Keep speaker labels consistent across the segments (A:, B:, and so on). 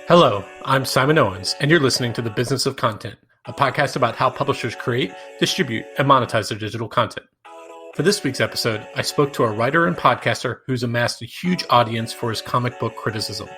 A: Hello, I'm Simon Owens, and you're listening to The Business of Content, a podcast about how publishers create, distribute, and monetize their digital content. For this week's episode, I spoke to a writer and podcaster who's amassed a huge audience for his comic book criticism.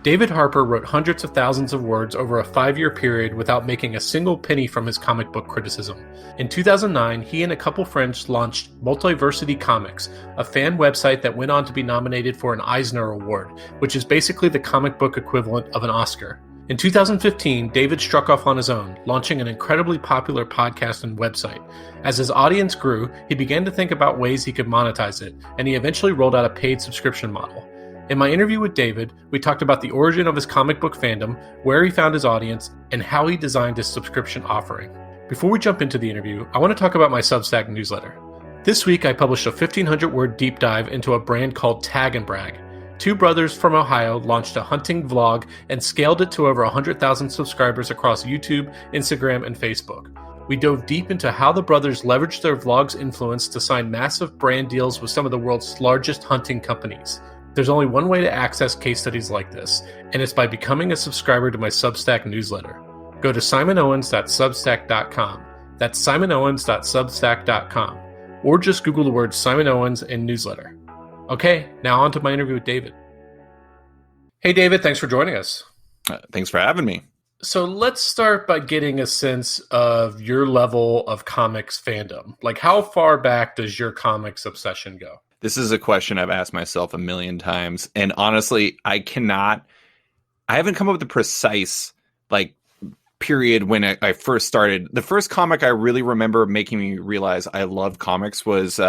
A: David Harper wrote hundreds of thousands of words over a 5-year period without making a single penny from his comic book criticism. In 2009, he and a couple friends launched Multiversity Comics, a fan website that went on to be nominated for an Eisner Award, which is basically the comic book equivalent of an Oscar. In 2015, David struck off on his own, launching an incredibly popular podcast and website. As his audience grew, he began to think about ways he could monetize it, and he eventually rolled out a paid subscription model. In my interview with David, we talked about the origin of his comic book fandom, where he found his audience, and how he designed his subscription offering. Before we jump into the interview, I want to talk about my Substack newsletter. This week, I published a 1,500-word deep dive into a brand called Tag and Brag. Two brothers from Ohio launched a hunting vlog and scaled it to over 100,000 subscribers across YouTube, Instagram, and Facebook. We dove deep into how the brothers leveraged their vlog's influence to sign massive brand deals with some of the world's largest hunting companies. There's only one way to access case studies like this, and it's by becoming a subscriber to my Substack newsletter. Go to simonowens.substack.com. That's simonowens.substack.com. Or just Google the words Simon Owens and newsletter. Okay, now on to my interview with David. Hey, David, thanks for joining us.
B: Thanks for having me.
A: So let's start by getting a sense of your level of comics fandom. Like, how far back does your comics obsession go?
B: This is a question I've asked myself a million times. And honestly, I haven't come up with a precise period when I first started. The first comic I really remember making me realize I loved comics was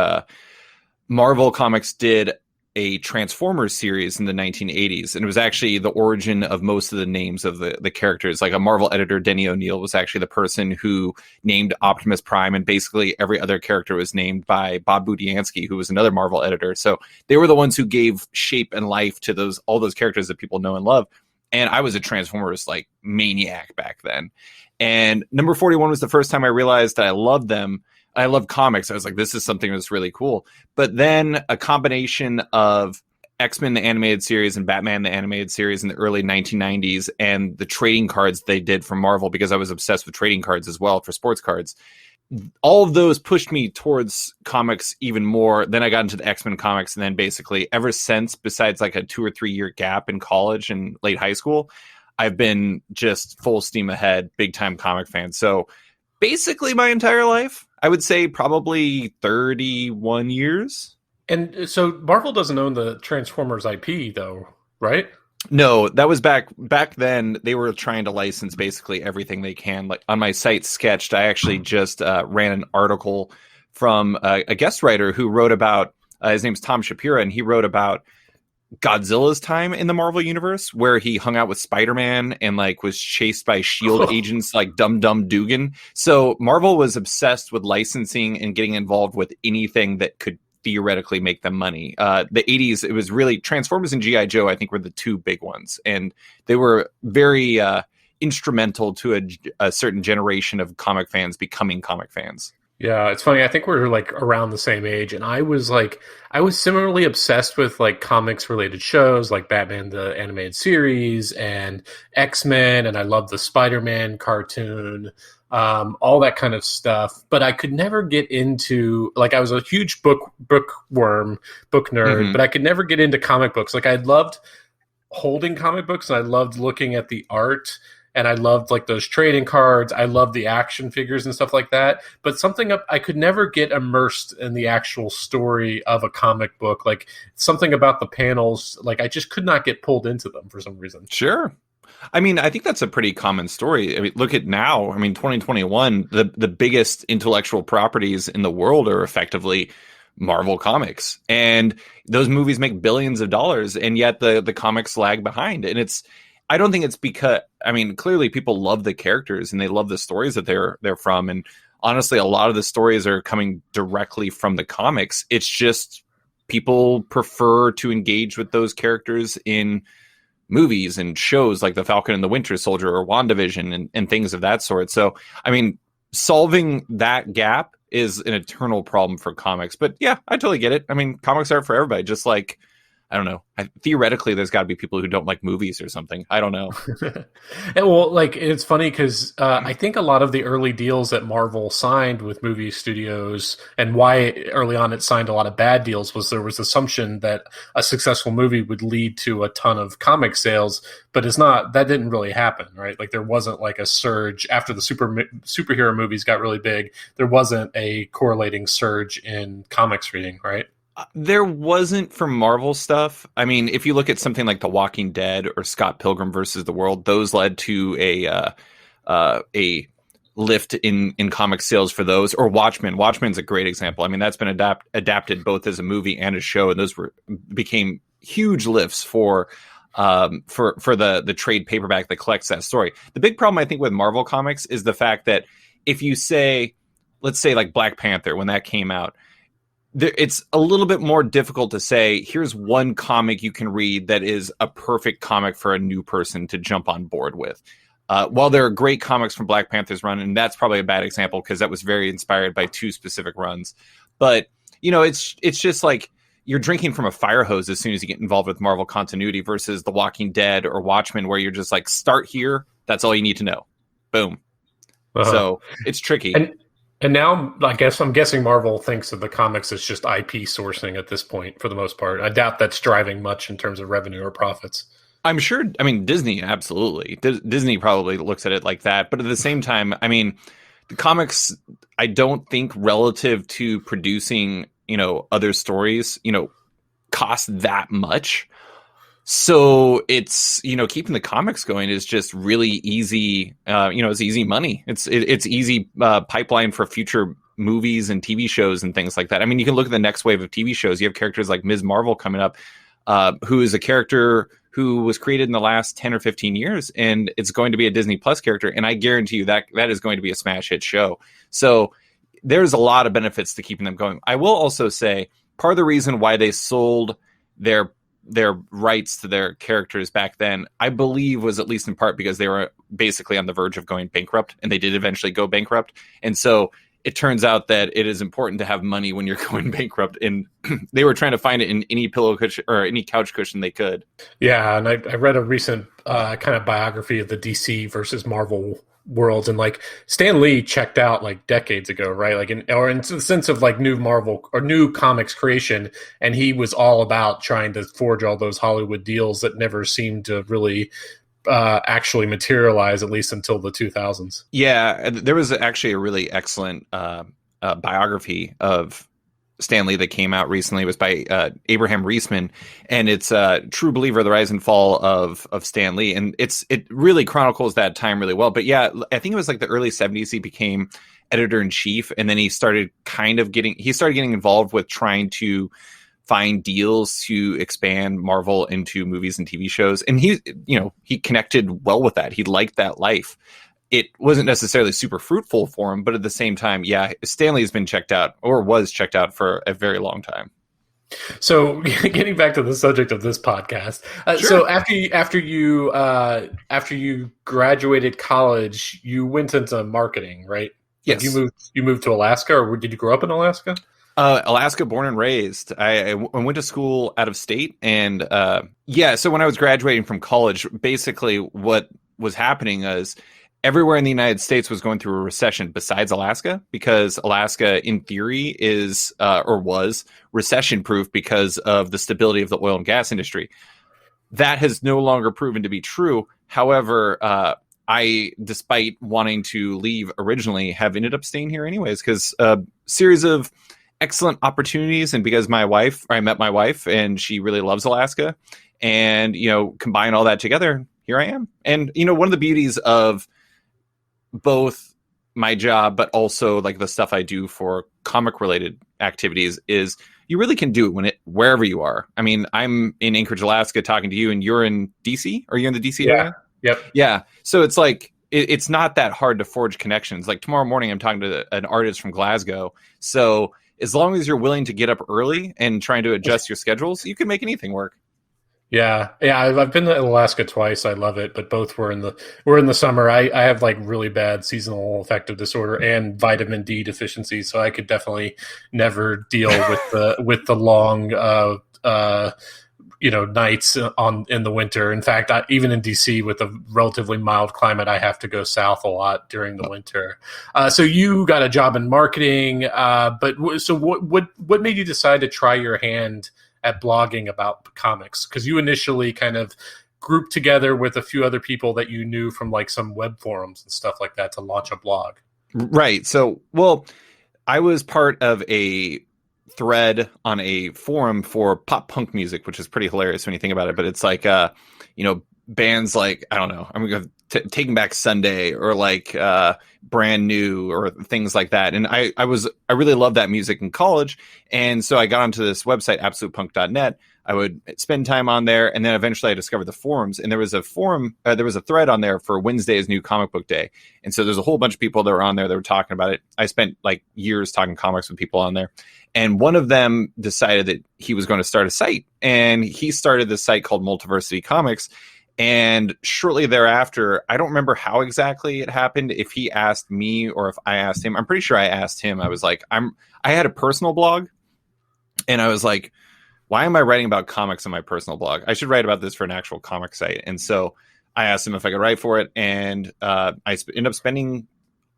B: Marvel Comics did a Transformers series in the 1980s. And it was actually the origin of most of the names of the characters. Like a Marvel editor, Denny O'Neil, was actually the person who named Optimus Prime. And basically every other character was named by Bob Budiansky, who was another Marvel editor. So they were the ones who gave shape and life to all those characters that people know and love. And I was a Transformers maniac back then. And number 41 was the first time I realized that I loved them. I love comics. I was like, this is something that's really cool. But then a combination of X-Men, the animated series, and Batman, the animated series in the early 1990s, and the trading cards they did from Marvel, because I was obsessed with trading cards as well for sports cards. All of those pushed me towards comics even more. Then I got into the X-Men comics. And then basically ever since, besides a 2 or 3 year gap in college and late high school, I've been just full steam ahead, big time comic fan. So basically my entire life, I would say probably 31 years.
A: And so Marvel doesn't own the Transformers IP, though, right?
B: No, that was back then. They were trying to license basically everything they can. Like on my site Sketched, I actually just ran an article from a guest writer who wrote about, his name's Tom Shapira, and he wrote about Godzilla's time in the Marvel universe, where he hung out with Spider-Man and was chased by SHIELD agents like Dum Dum Dugan. So Marvel was obsessed with licensing and getting involved with anything that could theoretically make them money. The 80s, it was really Transformers and G.I. Joe, I think, were the two big ones. And they were very instrumental to a certain generation of comic fans becoming comic fans.
A: Yeah, it's funny. I think we're around the same age, and I was similarly obsessed with comics related shows like Batman the animated series and X-Men, and I loved the Spider-Man cartoon, all that kind of stuff. But I could never get into I was a huge bookworm, book nerd, but I could never get into comic books. I loved holding comic books, and I loved looking at the art. And I loved those trading cards. I loved the action figures and stuff like that. But I could never get immersed in the actual story of a comic book. Something about the panels, I just could not get pulled into them for some reason.
B: Sure. I mean, I think that's a pretty common story. I mean, look at now. I mean, 2021, the biggest intellectual properties in the world are effectively Marvel Comics. And those movies make billions of dollars, and yet the comics lag behind. And I don't think it's because, clearly people love the characters and they love the stories that they're from. And honestly, a lot of the stories are coming directly from the comics. It's just people prefer to engage with those characters in movies and shows like The Falcon and the Winter Soldier or WandaVision and things of that sort. So, solving that gap is an eternal problem for comics. But yeah, I totally get it. Comics are for everybody, just like I don't know. Theoretically, there's got to be people who don't like movies or something. I don't know.
A: Well, like it's funny because I think a lot of the early deals that Marvel signed with movie studios, and why early on it signed a lot of bad deals, was there was assumption that a successful movie would lead to a ton of comic sales, but it's not. That didn't really happen, right? Like there wasn't like a surge after the superhero movies got really big. There wasn't a correlating surge in comics reading, right?
B: There wasn't for Marvel stuff. I mean, if you look at something like The Walking Dead or Scott Pilgrim versus the World, those led to a lift in comic sales for those. Or Watchmen. Watchmen's a great example. I mean, that's been adapted both as a movie and a show, and those became huge lifts for the trade paperback that collects that story. The big problem I think with Marvel comics is the fact that if you say, let's say like Black Panther when that came out, it's a little bit more difficult to say, here's one comic you can read that is a perfect comic for a new person to jump on board with. While there are great comics from Black Panther's run, and that's probably a bad example because that was very inspired by two specific runs. But, it's just like you're drinking from a fire hose as soon as you get involved with Marvel continuity versus The Walking Dead or Watchmen, where you're just like, start here. That's all you need to know. Boom. Uh-huh. So it's tricky.
A: And now, I'm guessing Marvel thinks of the comics as just IP sourcing at this point, for the most part. I doubt that's driving much in terms of revenue or profits.
B: I'm sure. I mean, Disney, absolutely. Disney probably looks at it like that. But at the same time, I mean, the comics, I don't think relative to producing, other stories, cost that much. So it's, keeping the comics going is just really easy. It's easy money. It's easy pipeline for future movies and TV shows and things like that. I mean, you can look at the next wave of TV shows. You have characters like Ms. Marvel coming up, who is a character who was created in the last 10 or 15 years, and it's going to be a Disney Plus character. And I guarantee you that is going to be a smash hit show. So there's a lot of benefits to keeping them going. I will also say part of the reason why they sold their rights to their characters back then, I believe, was at least in part because they were basically on the verge of going bankrupt, and they did eventually go bankrupt. And so it turns out that it is important to have money when you're going bankrupt, and they were trying to find it in any pillow cushion or any couch cushion they could.
A: Yeah, and I read a recent kind of biography of the DC versus Marvel worlds, and like Stan Lee checked out like decades ago, right? Like in the sense of like new Marvel or new comics creation, and he was all about trying to forge all those Hollywood deals that never seemed to really actually materialize, at least until the 2000s.
B: Yeah, there was actually a really excellent biography of Stan Lee that came out recently. It was by Abraham Reisman, and it's True Believer: The Rise and Fall of Stan Lee, and it really chronicles that time really well. But yeah, I think it was like the early 70s he became editor-in-chief, and then he started getting involved with trying to find deals to expand Marvel into movies and TV shows, and he connected well with that. He liked that life. It wasn't necessarily super fruitful for him, but at the same time, yeah, Stan Lee has been checked out, or was checked out, for a very long time.
A: So, getting back to the subject of this podcast,
B: Sure.
A: So after you graduated college, you went into marketing, right?
B: Yes.
A: Like you moved to Alaska, or did you grow up in Alaska?
B: Alaska, born and raised. I went to school out of state, and so when I was graduating from college, basically what was happening is everywhere in the United States was going through a recession besides Alaska, because Alaska, in theory, is or was recession-proof because of the stability of the oil and gas industry. That has no longer proven to be true. However, I, despite wanting to leave originally, have ended up staying here anyways, because a series of excellent opportunities, and because I met my wife, and she really loves Alaska, and combine all that together, here I am. And one of the beauties of both my job, but also like the stuff I do for comic related activities, is you really can do it wherever you are. I mean, I'm in Anchorage, Alaska, talking to you, and you're in DC. Are you in the DC area?
A: Yep.
B: Yeah. So it's like, it's not that hard to forge connections. Like tomorrow morning, I'm talking to an artist from Glasgow. So as long as you're willing to get up early and trying to adjust your schedules, you can make anything work.
A: Yeah. I've been to Alaska twice. I love it, but both were in the summer. I have like really bad seasonal affective disorder and vitamin D deficiency, so I could definitely never deal with the long nights in the winter. In fact, even in DC with a relatively mild climate, I have to go south a lot during the winter. So you got a job in marketing, so what made you decide to try your hand at blogging about comics? Because you initially kind of grouped together with a few other people that you knew from like some web forums and stuff like that to launch a blog.
B: Right. So, well, I was part of a thread on a forum for pop punk music, which is pretty hilarious when you think about it. But it's like, bands like, I don't know, I'm going to Taking Back Sunday or like Brand New or things like that. And I really loved that music in college. And so I got onto this website, absolutepunk.net. I would spend time on there, and then eventually I discovered the forums. And there was a thread on there for Wednesday's new comic book day. And so there's a whole bunch of people that were on there that were talking about it. I spent like years talking comics with people on there. And one of them decided that he was going to start a site, and he started this site called Multiversity Comics. And shortly thereafter, I don't remember how exactly it happened, if he asked me or if I asked him. I'm pretty sure I asked him. I was like, I had a personal blog, and I was like, why am I writing about comics on my personal blog? I should write about this for an actual comic site. And so I asked him if I could write for it. And I ended up spending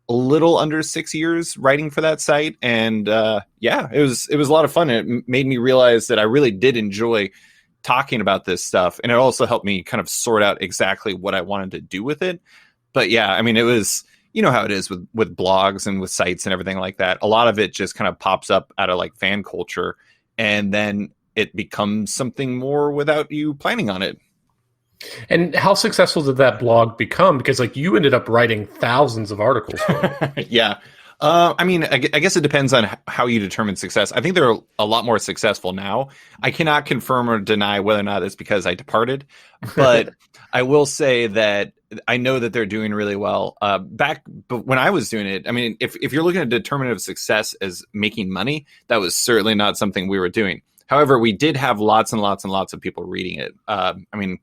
B: a little under 6 years writing for that site. And it was a lot of fun. It made me realize that I really did enjoy talking about this stuff. And it also helped me kind of sort out exactly what I wanted to do with it. But yeah, I mean, it was, you know how it is with blogs and with sites and everything like that. A lot of it just kind of pops up out of like fan culture. And then it becomes something more without you planning on it.
A: And how successful did that blog become? Because like you ended up writing thousands of articles for it.
B: Yeah. I mean, I guess it depends on how you determine success. I think they're a lot more successful now. I cannot confirm or deny whether or not it's because I departed, but I will say that I know that they're doing really well. But when I was doing it, I mean, if you're looking at determinative success as making money, that was certainly not something we were doing. However, we did have lots and lots and lots of people reading it. I mean,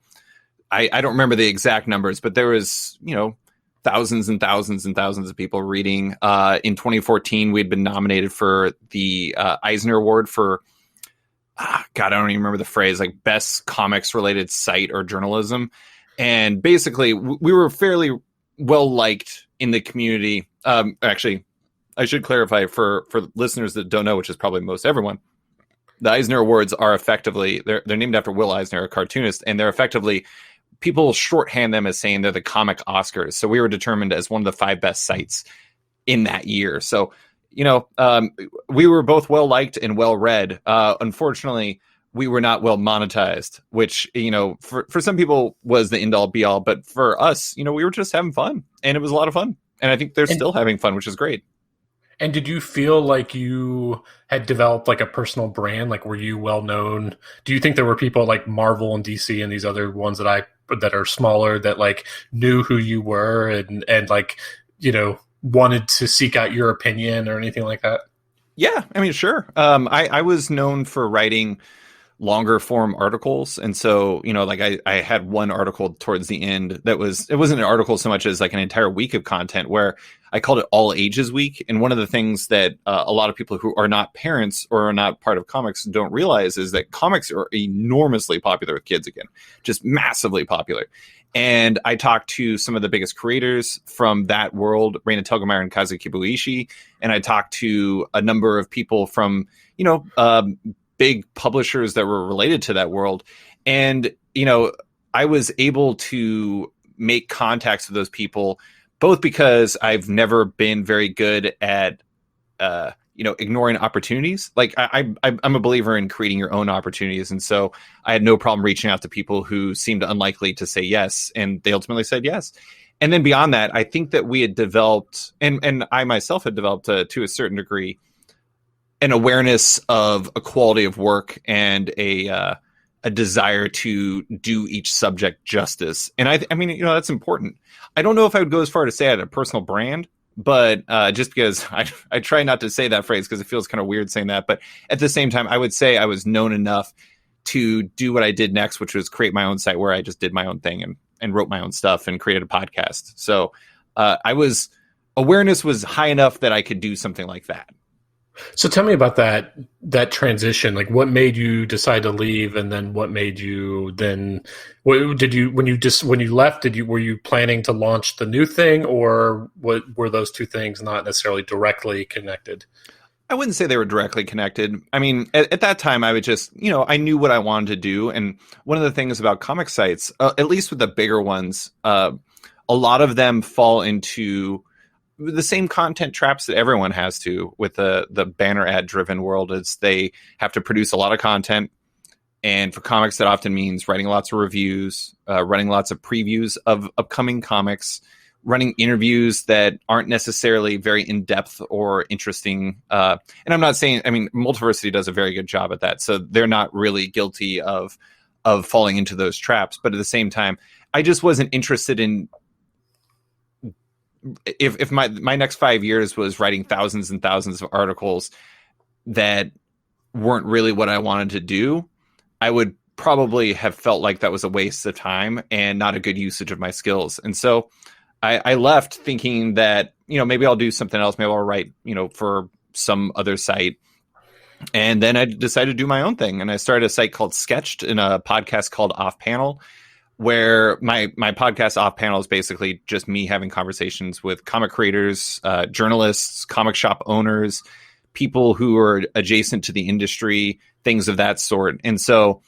B: I don't remember the exact numbers, but there was, thousands and thousands and thousands of people reading. In 2014, we had been nominated for the Eisner Award for, God, I don't even remember the phrase, like best comics related site or journalism. And basically, we were fairly well liked in the community. Actually, I should clarify for listeners that don't know, which is probably most everyone. The Eisner Awards are effectively, they're named after Will Eisner, a cartoonist, and they're effectively, people shorthand them as saying they're the comic Oscars. So we were determined as one of the 5 best sites in that year. So, we were both well liked and well read. Unfortunately, we were not well monetized, which, for some people was the end all be all. But for us, we were just having fun, and it was a lot of fun. And I think they're still having fun, which is great.
A: And did you feel like you had developed like a personal brand? Like, were you well known? Do you think there were people like Marvel and DC and these other ones that are smaller that like knew who you were and like, wanted to seek out your opinion or anything like that?
B: Yeah, I mean, sure. I was known for writing longer form articles. And so, like I had one article towards the end it wasn't an article so much as like an entire week of content where I called it All Ages Week. And one of the things that a lot of people who are not parents or are not part of comics don't realize is that comics are enormously popular with kids again, just massively popular. And I talked to some of the biggest creators from that world, Reina Telgemeier and Kazuki Buishi. And I talked to a number of people from, big publishers that were related to that world. And, I was able to make contacts with those people, both because I've never been very good at, ignoring opportunities. Like I'm a believer in creating your own opportunities. And so I had no problem reaching out to people who seemed unlikely to say yes. And they ultimately said yes. And then beyond that, I think that we had developed, and I myself had developed to a certain degree, an awareness of a quality of work and a desire to do each subject justice. And I mean, that's important. I don't know if I would go as far to say I had a personal brand, but just because I try not to say that phrase because it feels kind of weird saying that. But at the same time, I would say I was known enough to do what I did next, which was create my own site where I just did my own thing and wrote my own stuff and created a podcast. So awareness was high enough that I could do something like that.
A: So tell me about that transition. Like, what made you decide to leave, and then what made you then? What did you when you left? Were you planning to launch the new thing, or what were those two things not necessarily directly connected?
B: I wouldn't say they were directly connected. I mean, at that time, I would just, I knew what I wanted to do. And one of the things about comic sites, at least with the bigger ones, a lot of them fall into the same content traps that everyone has to with the banner ad driven world. Is they have to produce a lot of content. And for comics, that often means writing lots of reviews, running lots of previews of upcoming comics, running interviews that aren't necessarily very in-depth or interesting. And I'm not saying, I mean, Multiversity does a very good job at that. So they're not really guilty of falling into those traps. But at the same time, I just wasn't interested in, if my next 5 years was writing thousands and thousands of articles that weren't really what I wanted to do, I would probably have felt like that was a waste of time and not a good usage of my skills. And so I left thinking that, maybe I'll do something else. Maybe I'll write, for some other site. And then I decided to do my own thing. And I started a site called Sketched and a podcast called Off Panel, where my podcast Off Panel is basically just me having conversations with comic creators, journalists, comic shop owners, people who are adjacent to the industry, things of that sort. And so,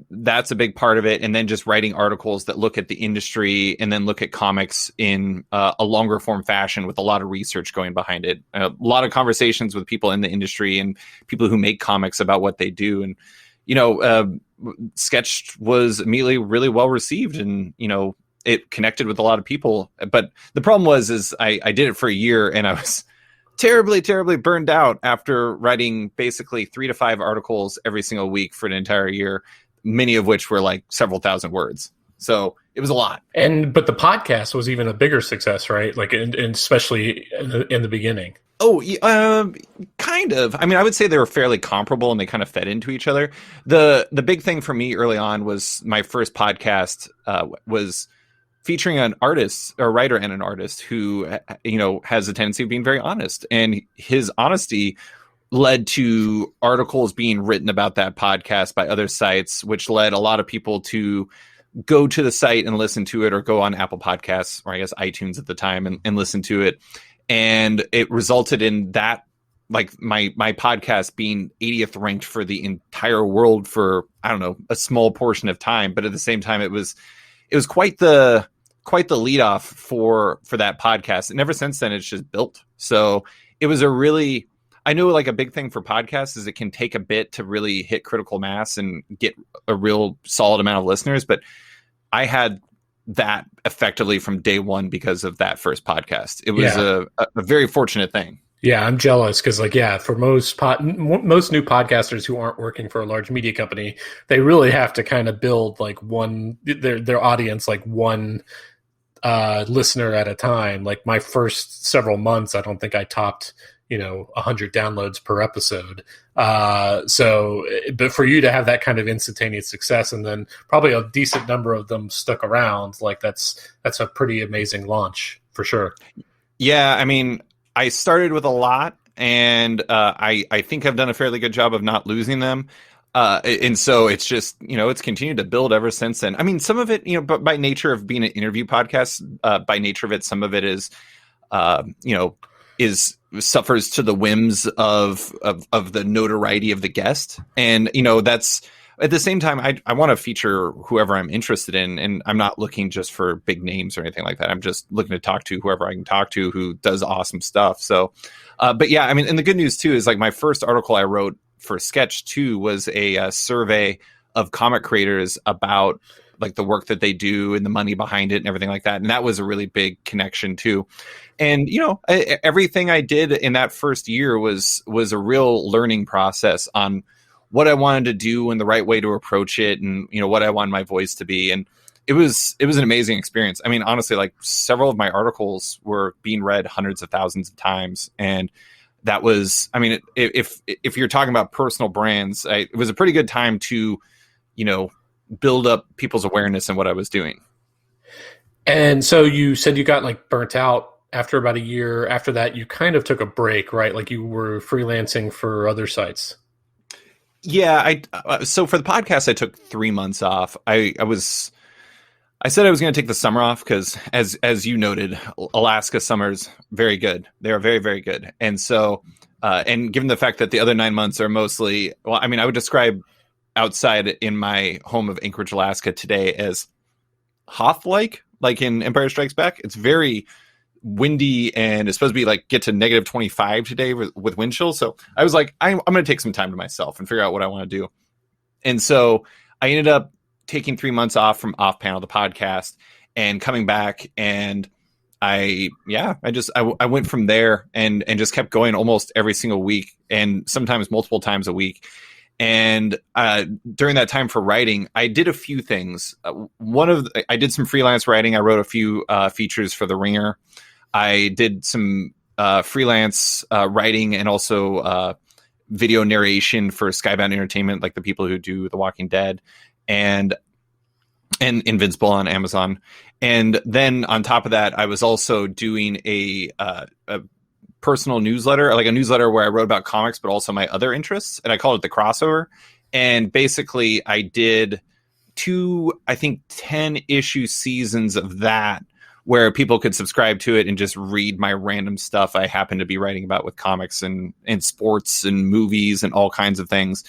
B: that's a big part of it. And then just writing articles that look at the industry and then look at comics in a longer form fashion with a lot of research going behind it. A lot of conversations with people in the industry and people who make comics about what they do. And, Sketched was immediately really well received, and, it connected with a lot of people. But the problem was I did it for a year, and I was terribly, terribly burned out after writing basically 3 to 5 articles every single week for an entire year, many of which were like several thousand words. So it was a lot.
A: But the podcast was even a bigger success, right? Like, and especially in the beginning.
B: Oh, kind of. I mean, I would say they were fairly comparable and they kind of fed into each other. The big thing for me early on was my first podcast was featuring an artist, a writer and an artist who, has a tendency of being very honest. And his honesty led to articles being written about that podcast by other sites, which led a lot of people to go to the site and listen to it, or go on Apple Podcasts, or I guess iTunes at the time, and listen to it. And it resulted in that, like my podcast being 80th ranked for the entire world for, I don't know, a small portion of time. But at the same time, it was quite the lead off for that podcast. And ever since then, it's just built. So it was I know like a big thing for podcasts is it can take a bit to really hit critical mass and get a real solid amount of listeners. But I had that effectively from day one because of that first podcast. It was a very fortunate thing.
A: Yeah, I'm jealous because, for most new podcasters who aren't working for a large media company, they really have to kind of build like their audience, like one listener at a time. Like my first several months, I don't think I topped 100 downloads per episode. But for you to have that kind of instantaneous success, and then probably a decent number of them stuck around, like that's a pretty amazing launch for sure.
B: Yeah, I mean, I started with a lot, and I think I've done a fairly good job of not losing them. And so it's just, it's continued to build ever since then. I mean, some of it, but by nature of being an interview podcast, by nature of it, some of it is, suffers to the whims of the notoriety of the guest. And, that's at the same time, I want to feature whoever I'm interested in. And I'm not looking just for big names or anything like that. I'm just looking to talk to whoever I can talk to who does awesome stuff. So, but yeah, I mean, and the good news too, is like my first article I wrote for Sketch 2 was a survey of comic creators about like the work that they do and the money behind it and everything like that. And that was a really big connection too. And, everything I did in that first year was a real learning process on what I wanted to do and the right way to approach it, and, what I wanted my voice to be. And it was an amazing experience. I mean, honestly, like several of my articles were being read hundreds of thousands of times. And that was, I mean, if you're talking about personal brands, it was a pretty good time to, build up people's awareness in what I was doing.
A: And so you said you got like burnt out after about a year after that, you kind of took a break, right? Like you were freelancing for other sites.
B: Yeah, so for the podcast, I took 3 months off. I said I was going to take the summer off because, as you noted, Alaska summers very good. They are very very good, and so and given the fact that the other 9 months are mostly, well, I mean, I would describe outside in my home of Anchorage, Alaska today as Hoth-like, like in Empire Strikes Back. It's very windy and it's supposed to be like get to negative 25 today with wind chill. So I was like, I'm going to take some time to myself and figure out what I want to do. And so I ended up taking 3 months off from Off Panel, the podcast, and coming back. And I went from there and just kept going almost every single week and sometimes multiple times a week. And during that time for writing, I did a few things. I did some freelance writing. I wrote a few features for The Ringer. I did some freelance writing and also video narration for Skybound Entertainment, like the people who do The Walking Dead and Invincible on Amazon. And then on top of that, I was also doing a personal newsletter, like a newsletter where I wrote about comics, but also my other interests. And I called it The Crossover. And basically I did 10 issue seasons of that where people could subscribe to it and just read my random stuff I happen to be writing about with comics and sports and movies and all kinds of things.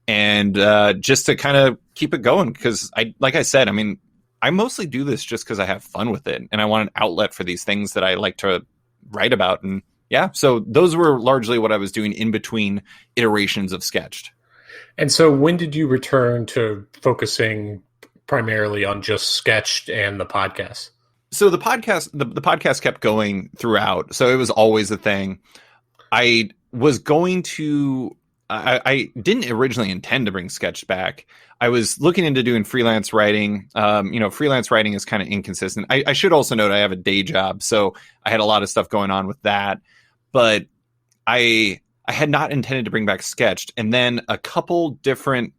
B: And just to kind of keep it going, because like I said, I mean, I mostly do this just because I have fun with it and I want an outlet for these things that I like to write about. And yeah, so those were largely what I was doing in between iterations of Sketched.
A: And so when did you return to focusing primarily on just Sketched and the podcast?
B: So the podcast kept going throughout. So it was always a thing. I was going to I didn't originally intend to bring Sketched back. I was looking into doing freelance writing. Freelance writing is kind of inconsistent. I should also note I have a day job, so I had a lot of stuff going on with that. But I had not intended to bring back Sketched, and then a couple different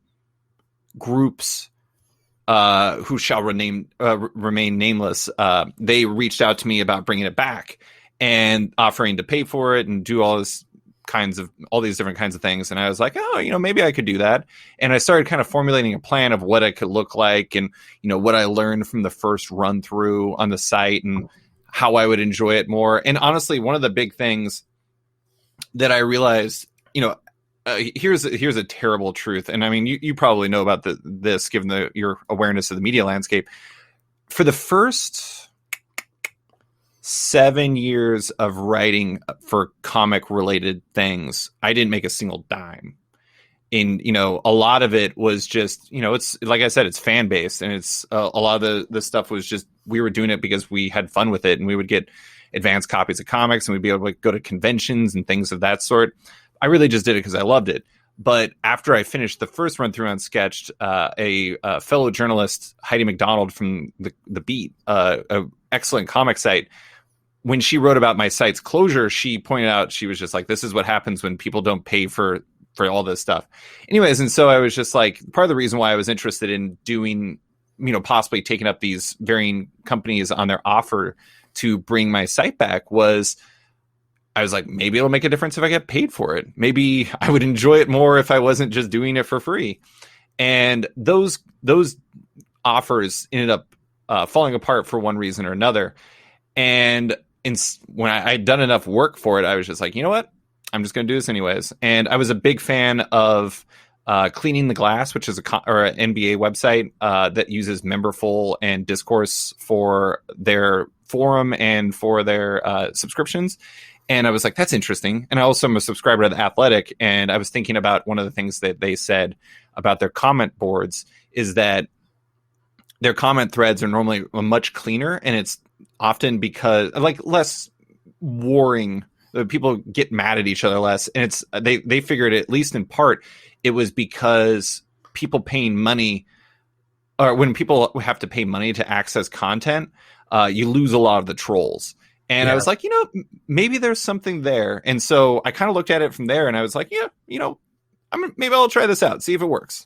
B: groups who shall remain nameless. They reached out to me about bringing it back and offering to pay for it and do all these different kinds of things. And I was like, oh, maybe I could do that. And I started kind of formulating a plan of what it could look like and, what I learned from the first run through on the site and how I would enjoy it more. And honestly, one of the big things that I realized, here's a terrible truth. And I mean, you probably know about this given your awareness of the media landscape. For the first 7 years of writing for comic related things, I didn't make a single dime. And, a lot of it was just, it's like I said, it's fan based. And it's a lot of the stuff was just, we were doing it because we had fun with it and we would get advanced copies of comics and we'd be able to go to conventions and things of that sort. I really just did it because I loved it. But after I finished the first run through on Sketched, a fellow journalist, Heidi McDonald from the Beat, an excellent comic site, when she wrote about my site's closure, she pointed out, she was just like, this is what happens when people don't pay for all this stuff. Anyways, and so I was just like, part of the reason why I was interested in doing, possibly taking up these varying companies on their offer to bring my site back was, I was like, maybe it'll make a difference if I get paid for it. Maybe I would enjoy it more if I wasn't just doing it for free. And those offers ended up falling apart for one reason or another. And when I'd done enough work for it, I was just like, you know what? I'm just going to do this anyways. And I was a big fan of Cleaning the Glass, which is an NBA website that uses Memberful and Discourse for their forum and for their subscriptions. And I was like, that's interesting. And I also am a subscriber to The Athletic. And I was thinking about one of the things that they said about their comment boards is that their comment threads are normally much cleaner. And it's often because like less warring, people get mad at each other less. And it's, they figured, at least in part, it was because people paying money, or when people have to pay money to access content, you lose a lot of the trolls. And I was like, maybe there's something there. And so I kind of looked at it from there and I was like, maybe I'll try this out, see if it works.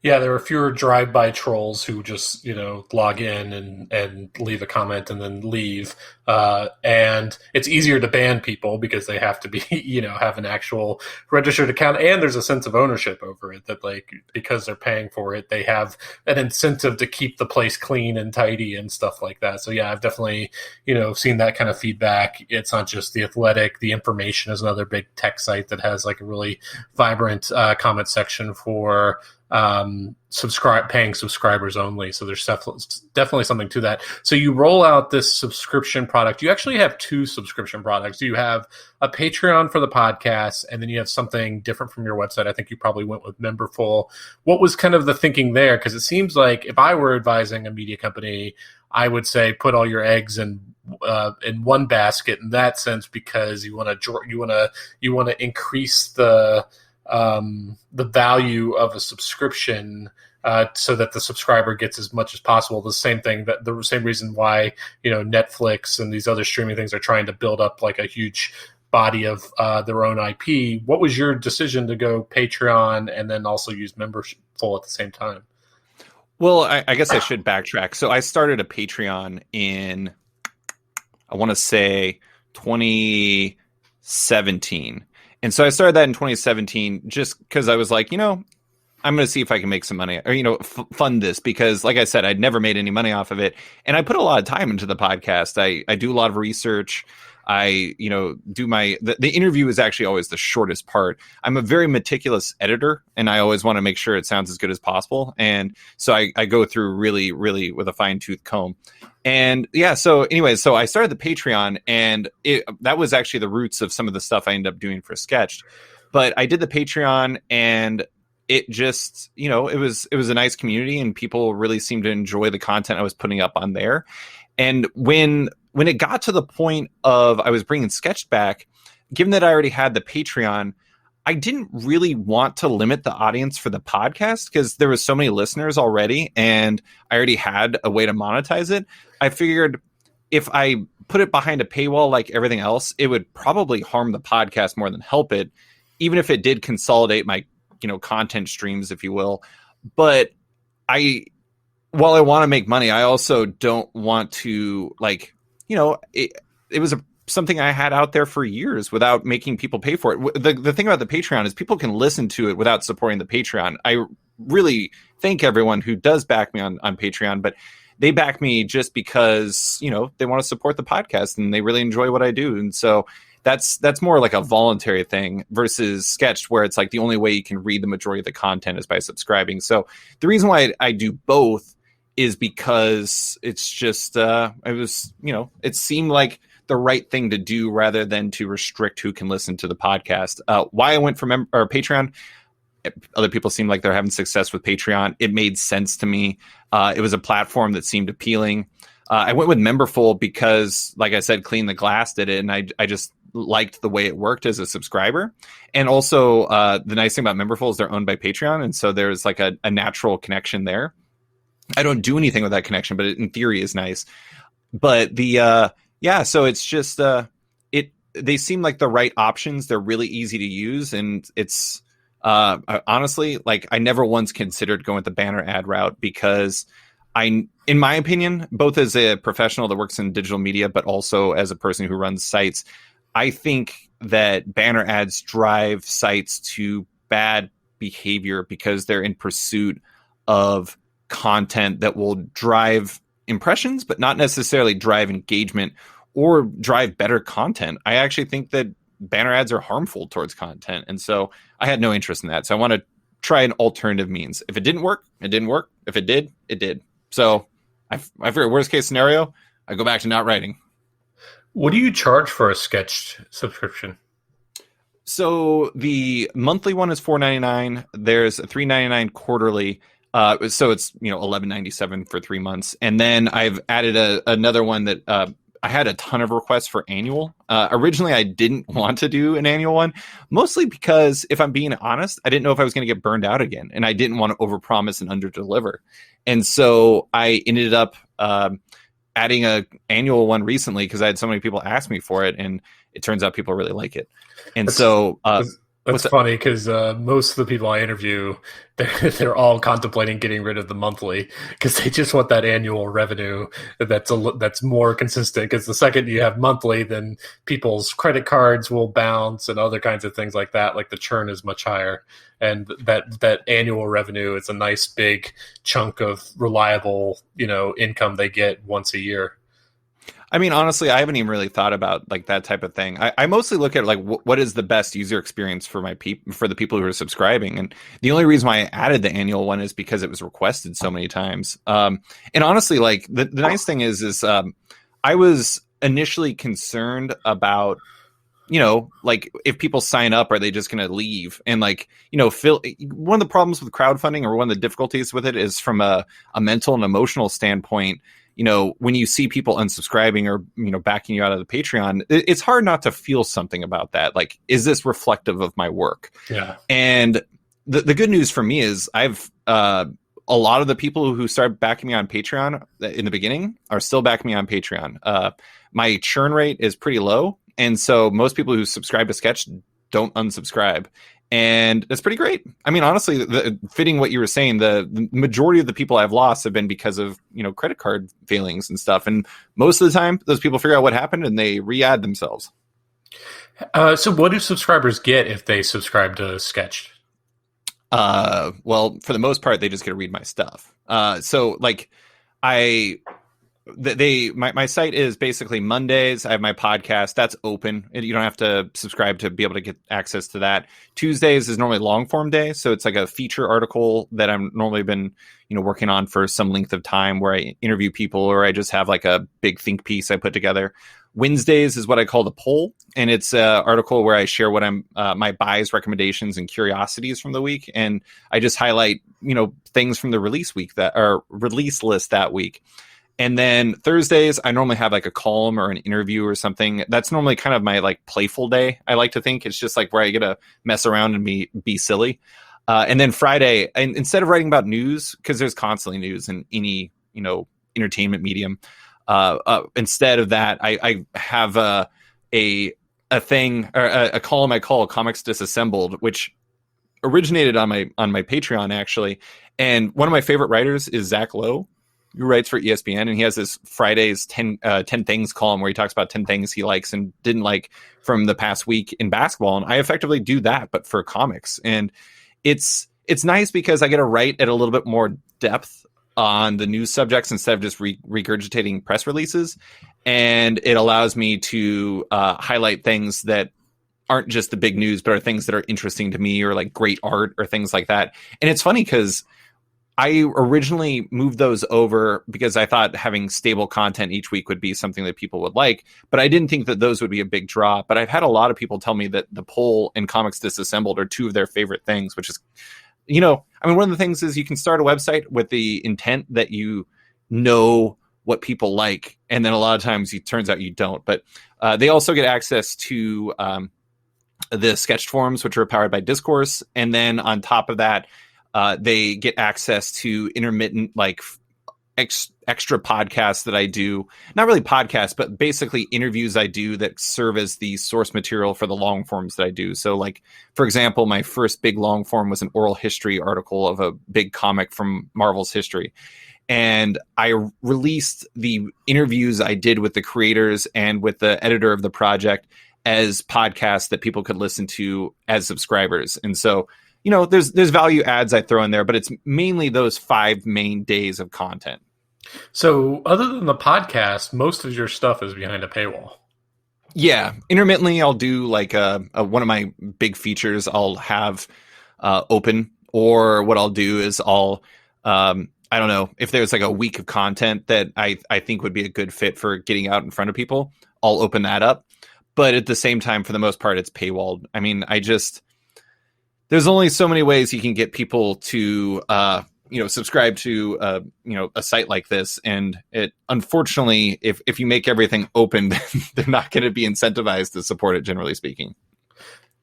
A: Yeah, there are fewer drive-by trolls who just, log in and leave a comment and then leave. And it's easier to ban people because they have to be, have an actual registered account. And there's a sense of ownership over it that, like, because they're paying for it, they have an incentive to keep the place clean and tidy and stuff like that. So, yeah, I've definitely, seen that kind of feedback. It's not just The Athletic. The Information is another big tech site that has, like, a really vibrant comment section for paying subscribers only. So there's definitely something to that. So you roll out this subscription product. You actually have two subscription products. You have a Patreon for the podcast, and then you have something different from your website. I think you probably went with Memberful. What was kind of the thinking there? Because it seems like if I were advising a media company, I would say put all your eggs in one basket in that sense, because you want to increase the value of a subscription so that the subscriber gets as much as possible. The same reason why Netflix and these other streaming things are trying to build up like a huge body of their own IP. What was your decision to go Patreon and then also use Memberful at the same time?
B: Well, I guess I should backtrack. So I started a Patreon in, I want to say, 2017. And so I started that in 2017 just because I was like, I'm going to see if I can make some money or, fund this, because like I said, I'd never made any money off of it. And I put a lot of time into the podcast. I do a lot of research. I, do the interview is actually always the shortest part. I'm a very meticulous editor, and I always want to make sure it sounds as good as possible. And so I go through really, really with a fine tooth comb. And yeah, so anyways, so I started the Patreon, and that was actually the roots of some of the stuff I ended up doing for Sketched. But I did the Patreon, and it just, it was a nice community, and people really seemed to enjoy the content I was putting up on there. And when it got to the point of I was bringing Sketched back, given that I already had the Patreon, I didn't really want to limit the audience for the podcast because there was so many listeners already, and I already had a way to monetize it. I figured if I put it behind a paywall like everything else, it would probably harm the podcast more than help it, even if it did consolidate my, content streams, if you will. But while I want to make money, I also don't want to, like, it was something I had out there for years without making people pay for it. The thing about the Patreon is people can listen to it without supporting the Patreon. I really thank everyone who does back me on Patreon, but they back me just because, they want to support the podcast and they really enjoy what I do. And so that's more like a voluntary thing versus Sketched, where it's like the only way you can read the majority of the content is by subscribing. So the reason why I do both is because it's just, it seemed like the right thing to do rather than to restrict who can listen to the podcast. Why I went for Patreon, other people seem like they're having success with Patreon. It made sense to me. It was a platform that seemed appealing. I went with Memberful because, like I said, Clean the Glass did it, and I just liked the way it worked as a subscriber. And also, the nice thing about Memberful is they're owned by Patreon, and so there's like a natural connection there. I don't do anything with that connection, but it, in theory, is nice. But so it's just they seem like the right options. They're really easy to use, and it's honestly, like, I never once considered going the banner ad route because in my opinion, both as a professional that works in digital media, but also as a person who runs sites, I think that banner ads drive sites to bad behavior because they're in pursuit of content that will drive impressions, but not necessarily drive engagement or drive better content. I actually think that banner ads are harmful towards content. And so I had no interest in that. So I want to try an alternative means. If it didn't work, it didn't work. If it did, it did. So I figured worst case scenario, I go back to not writing.
A: What do you charge for a Sketched subscription?
B: So the monthly one is $4.99. There's a $3.99 quarterly. So it's $11.97 for 3 months. And then I've added another one that I had a ton of requests for annual. Originally, I didn't want to do an annual one, mostly because, if I'm being honest, I didn't know if I was going to get burned out again, and I didn't want to overpromise and underdeliver. And so I ended up adding an annual one recently because I had so many people ask me for it, and it turns out people really like it. And
A: That's funny because most of the people I interview, they're all contemplating getting rid of the monthly because they just want that annual revenue that's more consistent. Because the second you have monthly, then people's credit cards will bounce and other kinds of things like that. Like the churn is much higher, and that annual revenue is a nice big chunk of reliable income they get once a year.
B: I mean, honestly, I haven't even really thought about like that type of thing. I mostly look at like what is the best user experience for for the people who are subscribing. And the only reason why I added the annual one is because it was requested so many times. And honestly, like the nice thing is I was initially concerned about, like if people sign up, are they just going to leave? And like, one of the problems with crowdfunding, or one of the difficulties with it, is from a mental and emotional standpoint. When you see people unsubscribing or, backing you out of the Patreon, it's hard not to feel something about that. Like, is this reflective of my work?
A: Yeah.
B: And the good news for me is I've, a lot of the people who started backing me on Patreon in the beginning are still backing me on Patreon. My churn rate is pretty low. And so most people who subscribe to Sketch don't unsubscribe. And that's pretty great. I mean, honestly, fitting what you were saying, the majority of the people I've lost have been because of, credit card failings and stuff. And most of the time, those people figure out what happened and they re-add themselves.
A: So what do subscribers get if they subscribe to Sketch?
B: Well, for the most part, they just get to read my stuff. So like my site is basically Mondays. I have my podcast that's open. You don't have to subscribe to be able to get access to that. Tuesdays is normally long form day. So it's like a feature article that I'm normally been, working on for some length of time, where I interview people, or I just have like a big think piece I put together. Wednesdays is what I call the poll. And it's an article where I share what my buys, recommendations, and curiosities from the week. And I just highlight, things from the release list that week. And then Thursdays, I normally have like a column or an interview or something. That's normally kind of my like playful day. I like to think it's just like where I get to mess around and be silly. And then Friday, and instead of writing about news, because there's constantly news in any, entertainment medium, instead of that, I have a thing, or a column I call Comics Disassembled, which originated on my Patreon actually. And one of my favorite writers is Zach Lowe, who writes for ESPN, and he has this Friday's 10 things column where he talks about 10 things he likes and didn't like from the past week in basketball. And I effectively do that, but for comics. And it's nice because I get to write at a little bit more depth on the news subjects instead of just regurgitating press releases. And it allows me to highlight things that aren't just the big news, but are things that are interesting to me, or like great art or things like that. And it's funny because I originally moved those over because I thought having stable content each week would be something that people would like, but I didn't think that those would be a big draw. But I've had a lot of people tell me that the poll and Comics Disassembled are two of their favorite things, which is, one of the things is you can start a website with the intent that you know what people like, and then a lot of times it turns out you don't. But they also get access to the sketched forums, which are powered by Discourse, and then on top of that, they get access to intermittent, like extra podcasts that I do. Not really podcasts, but basically interviews I do that serve as the source material for the long forms that I do. So like, for example, my first big long form was an oral history article of a big comic from Marvel's history. And I released the interviews I did with the creators and with the editor of the project as podcasts that people could listen to as subscribers. And so, there's value adds I throw in there, but it's mainly those 5 main days of content.
A: So other than the podcast, most of your stuff is behind a paywall.
B: Yeah. Intermittently, I'll do like one of my big features I'll have open, or what I'll do is I'll, I don't know, if there's like a week of content that I think would be a good fit for getting out in front of people, I'll open that up. But at the same time, for the most part, it's paywalled. I mean, there's only so many ways you can get people to, subscribe to, a site like this. And it, unfortunately, if you make everything open, they're not going to be incentivized to support it, generally speaking.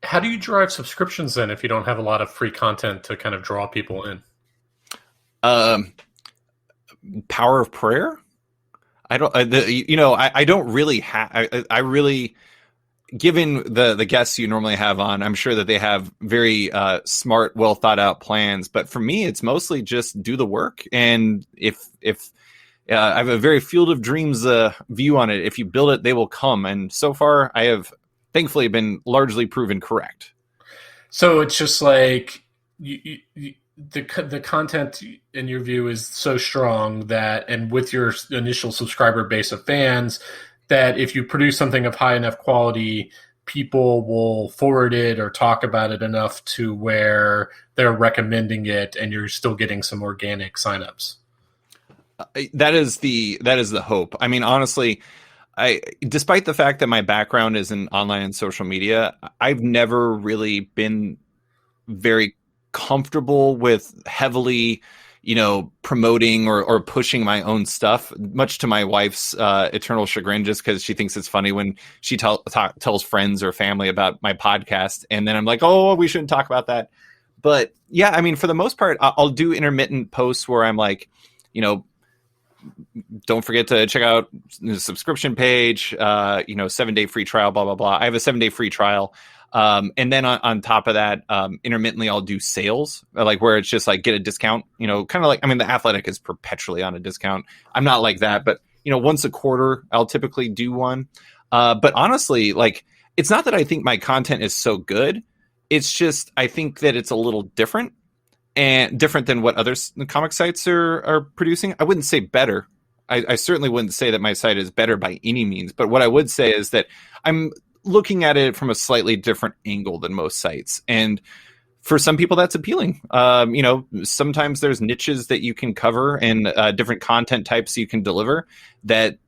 A: How do you drive subscriptions then if you don't have a lot of free content to kind of draw people in?
B: Power of prayer. I don't really have, given the guests you normally have on, I'm sure that they have very smart, well thought out plans. But for me, it's mostly just do the work. And if I have a very field of dreams view on it, if you build it, they will come. And so far, I have thankfully been largely proven correct.
A: So it's just like the content in your view is so strong that, and with your initial subscriber base of fans, that if you produce something of high enough quality, people will forward it or talk about it enough to where they're recommending it, and you're still getting some organic signups.
B: That is the hope. I mean, honestly, despite the fact that my background is in online and social media, I've never really been very comfortable with heavily, promoting or pushing my own stuff, much to my wife's eternal chagrin, just because she thinks it's funny when she tells friends or family about my podcast. And then I'm like, oh, we shouldn't talk about that. But yeah, I mean, for the most part, I'll do intermittent posts where I'm like, don't forget to check out the subscription page, 7-day free trial, blah, blah, blah. I have a 7-day free trial. And then on top of that, intermittently, I'll do sales, like where it's just like get a discount, kind of like, I mean, The Athletic is perpetually on a discount. I'm not like that, but, once a quarter, I'll typically do one. But honestly, like, it's not that I think my content is so good. It's just, I think that it's a little different. And different than what other comic sites are producing. I wouldn't say better. I certainly wouldn't say that my site is better by any means. But what I would say is that I'm looking at it from a slightly different angle than most sites. And for some people, that's appealing. Sometimes there's niches that you can cover and different content types you can deliver that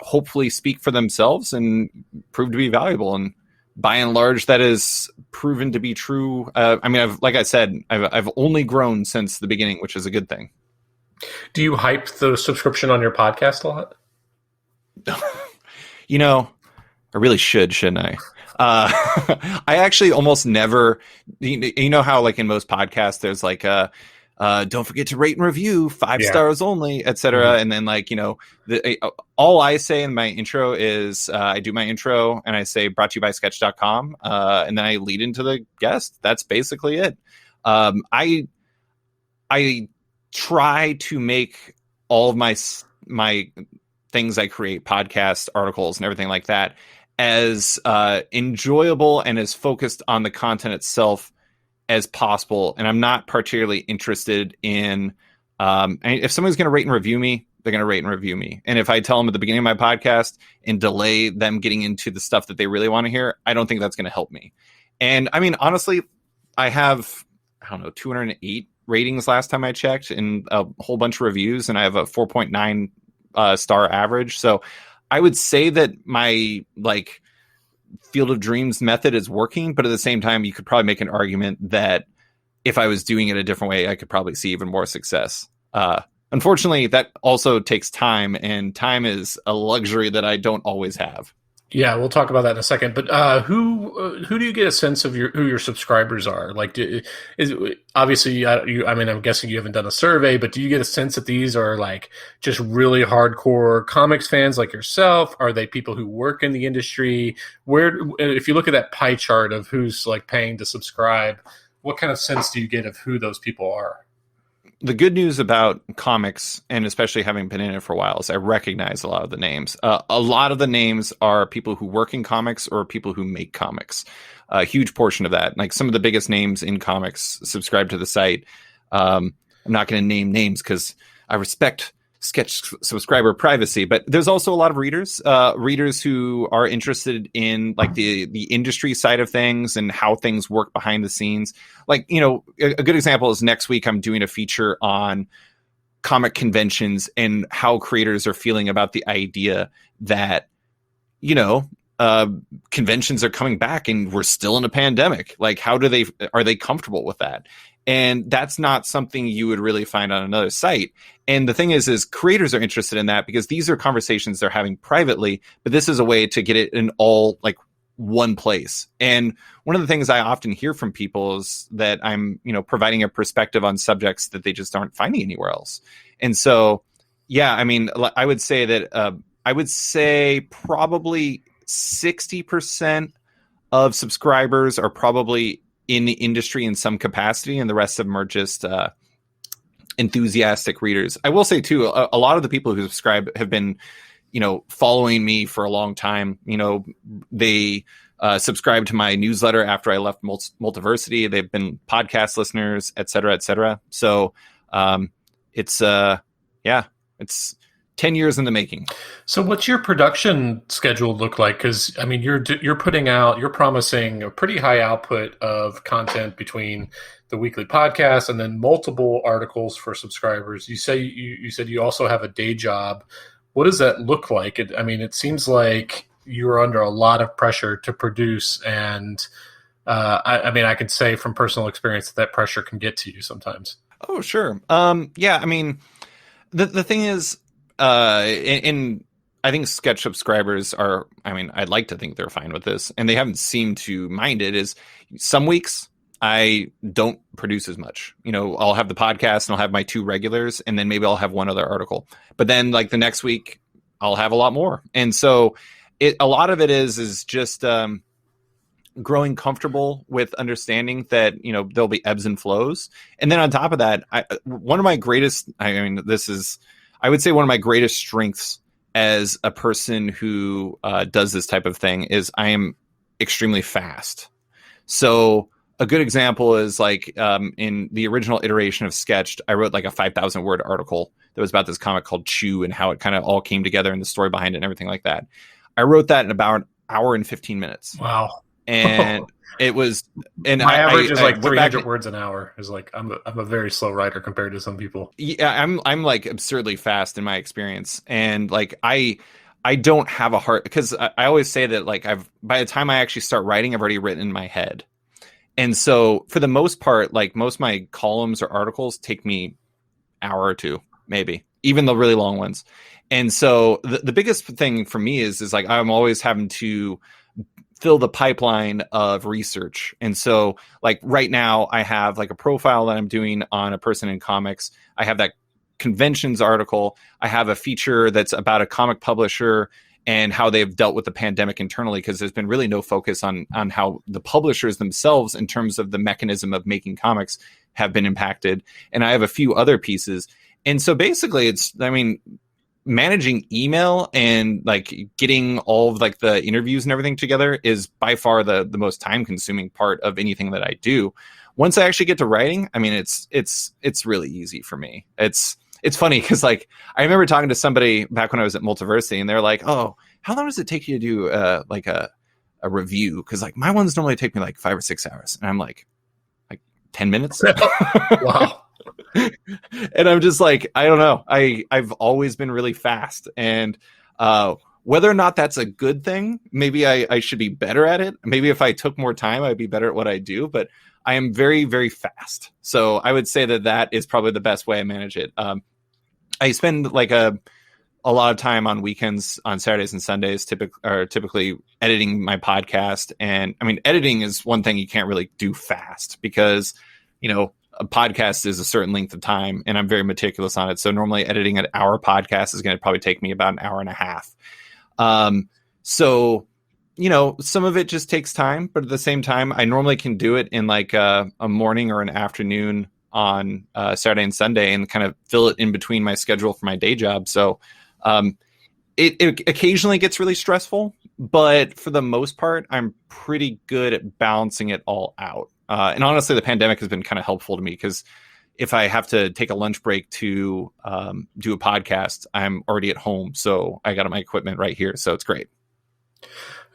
B: hopefully speak for themselves and prove to be valuable. And by and large, that is proven to be true. I've only grown since the beginning, which is a good thing.
A: Do you hype the subscription on your podcast a lot?
B: I really shouldn't I? I actually almost never, how like in most podcasts, there's like don't forget to rate and review, 5 stars only, etc. Mm-hmm. And then like, all I say in my intro is I do my intro and I say brought to you by sketch.com. And then I lead into the guest. That's basically it. I try to make all of my things I create, podcasts, articles, and everything like that, as enjoyable and as focused on the content itself as possible. And I'm not particularly interested in if someone's going to rate and review me, they're going to rate and review me. And if I tell them at the beginning of my podcast and delay them getting into the stuff that they really want to hear, I don't think that's going to help me. And I mean, honestly, I have, 208 ratings last time I checked and a whole bunch of reviews, and I have a 4.9 star average. So I would say that my Field of Dreams method is working, but at the same time, you could probably make an argument that if I was doing it a different way, I could probably see even more success. Unfortunately, that also takes time, and time is a luxury that I don't always have.
A: Yeah, we'll talk about that in a second. But who do you get a sense of who your subscribers are? Like, obviously, I'm guessing you haven't done a survey, but do you get a sense that these are like just really hardcore comics fans like yourself? Are they people who work in the industry? If you look at that pie chart of who's like paying to subscribe, what kind of sense do you get of who those people are?
B: The good news about comics, and especially having been in it for a while, is I recognize a lot of the names. A lot of the names are people who work in comics or people who make comics. A huge portion of that. Like some of the biggest names in comics subscribe to the site. I'm not going to name names because I respect Sketch subscriber privacy, but there's also a lot of readers who are interested in like the industry side of things and how things work behind the scenes. Like, a good example is next week I'm doing a feature on comic conventions and how creators are feeling about the idea that, conventions are coming back and we're still in a pandemic. Like, are they comfortable with that? And that's not something you would really find on another site. And the thing is creators are interested in that because these are conversations they're having privately, but this is a way to get it in all like one place. And one of the things I often hear from people is that I'm, providing a perspective on subjects that they just aren't finding anywhere else. And so, yeah, I mean, I would say that, probably 60% of subscribers are probably in the industry in some capacity, and the rest of them are just enthusiastic readers. I will say too, a lot of the people who subscribe have been, following me for a long time. They subscribed to my newsletter after I left Multiversity. They've been podcast listeners, et cetera, et cetera. So it's 10 years in the making.
A: So what's your production schedule look like? Because I mean, you're promising a pretty high output of content between the weekly podcast and then multiple articles for subscribers. You said you also have a day job. What does that look like? It seems like you're under a lot of pressure to produce, and I can say from personal experience that pressure can get to you sometimes.
B: Oh, sure. The thing is, and I think Sketch subscribers are, I'd like to think they're fine with this, and they haven't seemed to mind it, is some weeks I don't produce as much. I'll have the podcast and I'll have my 2 regulars, and then maybe I'll have one other article. But then like the next week I'll have a lot more. And so a lot of it is just growing comfortable with understanding that, there'll be ebbs and flows. And then on top of that, one of my greatest strengths as a person who does this type of thing is I am extremely fast. So a good example is like in the original iteration of Sketched, I wrote like a 5,000 word article that was about this comic called Chew and how it kind of all came together and the story behind it and everything like that. I wrote that in about an hour and 15 minutes.
A: Wow.
B: And it was, and
A: my average is like 300 words an hour. Is like I'm a very slow writer compared to some people.
B: Yeah, I'm like absurdly fast in my experience, and like I don't have a heart, because I always say that like by the time I actually start writing, I've already written in my head. And so for the most part, like most of my columns or articles take me an hour or 2, maybe, even the really long ones. And so the biggest thing for me is like I'm always having to fill the pipeline of research. And so like right now I have like a profile that I'm doing on a person in comics. I have that conventions article. I have a feature that's about a comic publisher and how they've dealt with the pandemic internally, because there's been really no focus on how the publishers themselves, in terms of the mechanism of making comics, have been impacted. And I have a few other pieces. And so basically managing email and like getting all of like the interviews and everything together is by far the most time consuming part of anything that I do. Once I actually get to writing, it's really easy for me. It's funny because like I remember talking to somebody back when I was at Multiversity, and they're like, "Oh, how long does it take you to do like a review?" Because like my ones normally take me like 5 or 6 hours, and I'm like 10 minutes.
A: Wow.
B: And I'm just like, I don't know. I've always been really fast, and whether or not that's a good thing, maybe I should be better at it. Maybe if I took more time, I'd be better at what I do. But I am very, very fast. So I would say that is probably the best way I manage it. I spend like a lot of time on weekends, on Saturdays and Sundays, typically editing my podcast. And editing is one thing you can't really do fast, because, a podcast is a certain length of time, and I'm very meticulous on it. So normally editing an hour podcast is going to probably take me about an hour and a half. So, some of it just takes time, but at the same time, I normally can do it in like a morning or an afternoon on Saturday and Sunday, and kind of fill it in between my schedule for my day job. So it occasionally gets really stressful, but for the most part, I'm pretty good at balancing it all out. And honestly, the pandemic has been kind of helpful to me, because if I have to take a lunch break to do a podcast, I'm already at home. So I got my equipment right here. So it's great.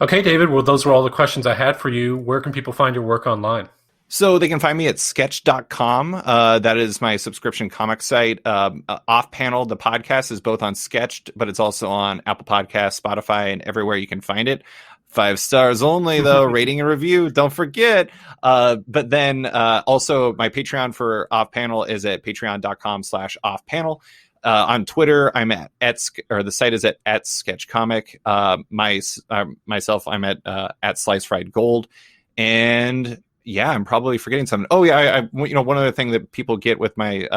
A: Okay, David. Well, those were all the questions I had for you. Where can people find your work online?
B: So they can find me at sketch.com. That is my subscription comic site. Off Panel, the podcast, is both on Sketched, but it's also on Apple Podcasts, Spotify, and everywhere you can find it. 5 stars only, though. Rating and review, don't forget. But then also my Patreon for Off Panel is at patreon.com/offpanel. On Twitter, I'm the site is at sketchcomic. Myself, I'm at Slice Fried Gold. And yeah, I'm probably forgetting something. Oh yeah, one other thing that people get with my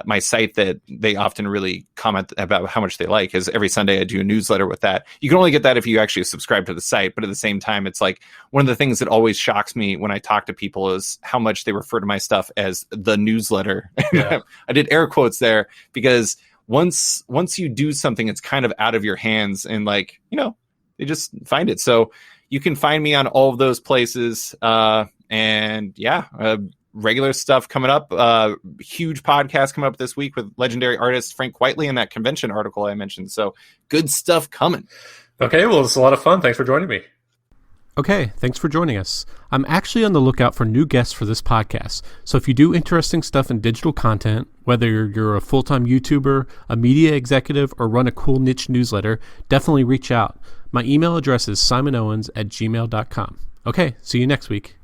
B: my site that they often really comment about how much they like is every Sunday I do a newsletter with that. You can only get that if you actually subscribe to the site. But at the same time, it's like one of the things that always shocks me when I talk to people is how much they refer to my stuff as the newsletter.
A: Yeah.
B: I did air quotes there because once you do something, it's kind of out of your hands and like, they just find it. So you can find me on all of those places. Regular stuff coming up. Huge podcast coming up this week with legendary artist Frank Whiteley in that convention article I mentioned. So good stuff coming.
A: Okay, well, it's a lot of fun. Thanks for joining me.
C: Okay, thanks for joining us. I'm actually on the lookout for new guests for this podcast. So if you do interesting stuff in digital content, whether you're a full-time YouTuber, a media executive, or run a cool niche newsletter, definitely reach out. My email address is simonowens@gmail.com. Okay, see you next week.